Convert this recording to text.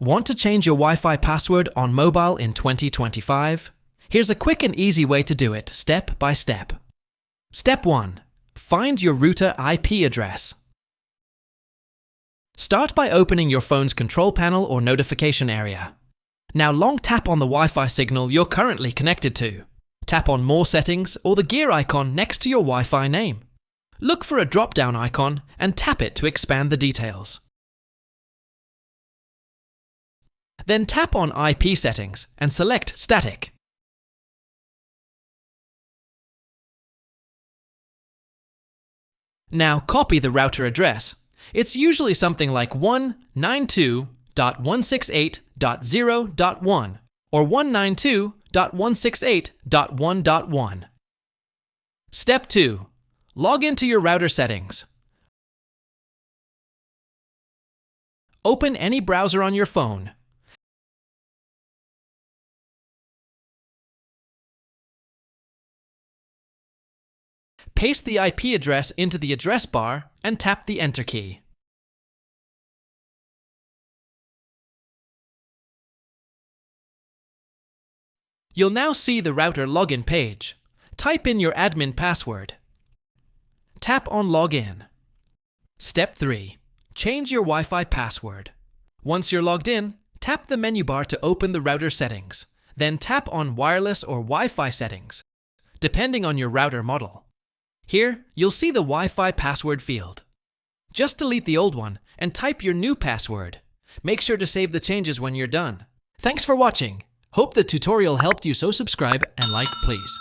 Want to change your Wi-Fi password on mobile in 2025? Here's a quick and easy way to do it, step by step. Step 1. Find your router IP address. Start by opening your phone's control panel or notification area. Now long tap on the Wi-Fi signal you're currently connected to. Tap on More Settings or the gear icon next to your Wi-Fi name. Look for a drop-down icon and tap it to expand the details. Then tap on IP settings and select Static. Now copy the router address. It's usually something like 192.168.0.1 or 192.168.1.1. Step 2. Log into your router settings. Open any browser on your phone. Paste the IP address into the address bar and tap the Enter key. You'll now see the router login page. Type in your admin password. Tap on Login. Step 3. Change your Wi-Fi password. Once you're logged in, tap the menu bar to open the router settings. Then tap on Wireless or Wi-Fi settings, depending on your router model. Here, you'll see the Wi-Fi password field. Just delete the old one and type your new password. Make sure to save the changes when you're done. Thanks for watching. Hope the tutorial helped you, so subscribe and like please.